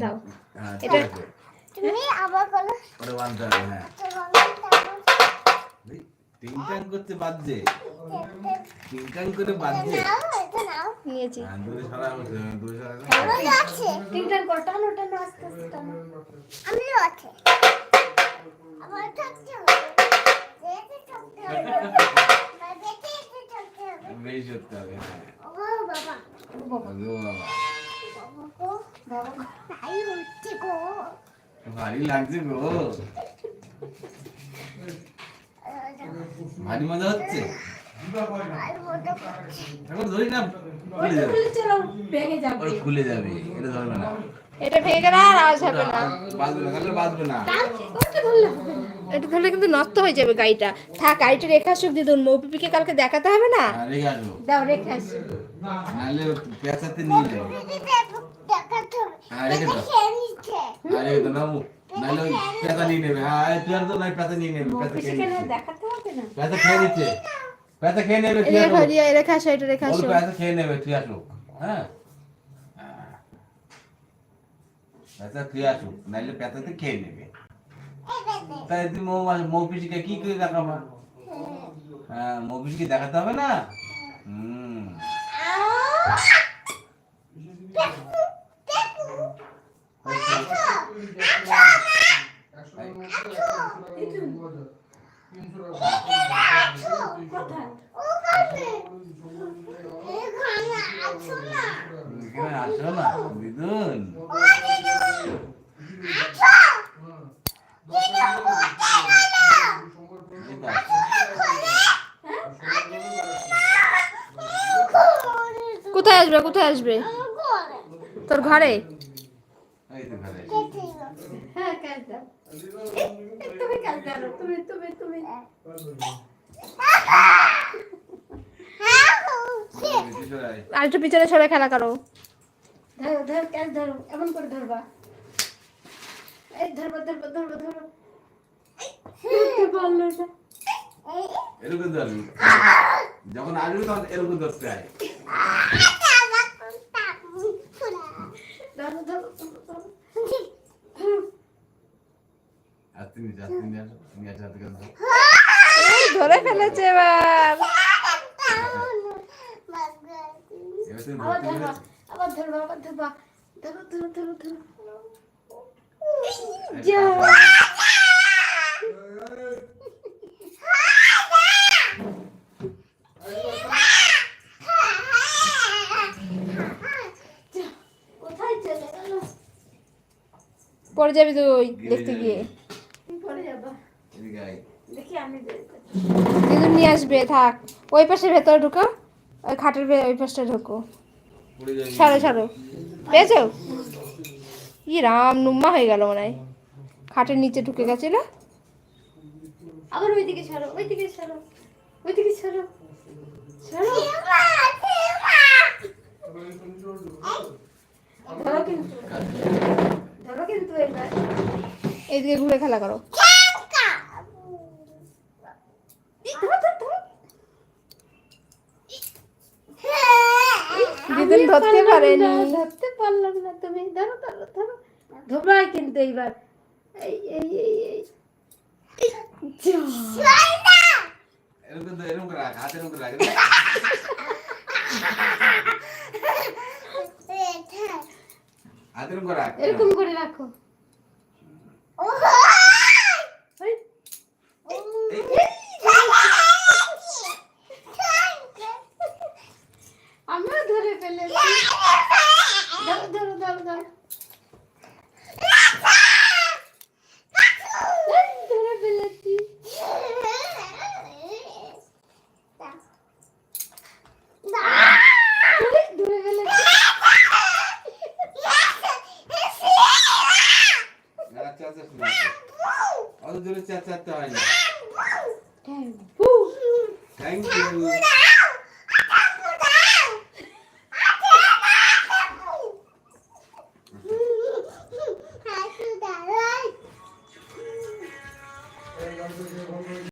দাও এটা তুমি আবার বলো ওরে বানতে হবে। হ্যাঁ টিংটাং করতে বাজছে, টিংটাং করে বাজছে। নিয়েছি দূরে সরা হচ্ছে, দূরে সরা আছে টিংটাং করে টানো টানো আস্তে আস্তে টানো। আমিও আছে আমার থাকছে দেখে থাকতে হবে দেখে থাকতে হবে বেশ করতে হবে। ও বাবা ও বাবা ও বাবা বাবা ভাই হচ্ছে গো, ভারী লাগছে গো, ভারী মজা হচ্ছে। এখন ধরি না খুলে যাবে, এটা ধরবে না, এটা ভেঙে গেলে আর আওয়াজ হবে না, বাজবে না, কালে বাজবে না, এটা ধরলে কিন্তু নষ্ট হয়ে যাবে গাড়িটা। থাক গাড়িটা রেখে আসুক দিদুন, মৌপিপিকে কালকে দেখাতে হবে না। রেখে আসো, দাও রেখে আসো, নাহলে পেঁচাতে নিয়ে যাও, দেখাতে হবে, রেখে দাও, রেখে দাও নামু, নাহলে ওই পেঁচা নিয়ে নেবে। হ্যাঁ তুই আর তো নাই, পেঁচা নিয়ে নেবে, পেঁচা খেয়ে নিচ্ছে, দেখাতে হবে না, পেঁচা খেয়ে নিচ্ছে, পেঁচা খেয়ে নেবে, তুই আসো, রেখে আসো, এটা রেখে আসো, পেঁচা খেয়ে নেবে, তুই আসো। হ্যাঁ পেঁচা তুই আসো, নাহলে পেঁচাতে খেয়ে নেবে। তাই তুই মৌপিসিকে কি করে দেখাবা? হ্যাঁ মৌপিসিকে দেখাতে হবে না। আসো না দিদুন, কোথায় আসবে, কোথায় আসবে? তোর ঘরে? আর একটু পিছনে সরে খেলা করো। ধরো ধরো ক্যাচ ধরো, এমন করে ধরবা, এই ধরবা ধরবা ধরবা ধরো, বললো এটা এরকম ধরবি, যখন আসবি তখন এরকম ধরতে হয়। ধরো ধরো ধরো, ধরে ফেলেছে এবার, আবার ধরবা আবার ধরবা, ধরো ধরো ধরো ধরো, পড়ে যাবি তুই দেখতে গিয়ে, দিদুন নিয়ে আসবে। থাক ওই পাশে ভেতরে ঢুকো, ওই খাটের ওই পাশটা ঢুকো, ছাড়ো ছাড়ো, পেয়েছো? কি রাম নুম্মা হয়ে গেল মনে হয়, খাটের নিচে ঢুকে গেছিল। আবার ওইদিকে ছাড়ো, ওইদিকে ছাড়ো, ওইদিকে ছাড়ো, ছাড়ো, ধরো কিন্তু, ধরো কিন্তু, এইদিকে ঘুরে খেলা করো। দিদুন ধরতে পারেনি, ধরতে পারলাম না, তুমি ধরো ধরো ধরো, ধরবা কিন্তু এইবার, এই এই এই এই এরকম তো এরকম রাখ, হাতে এরকম রাখ, হাতে এরকম রাখ, এরকম করে রাখো। আমিও ধরে ফেলেছি, ধরো ধরো ধরো ধরো, ধরে ফেলেছি, ধরে ফেলেছি, অত জোরে চেঁচাতে হয় না। Thank you.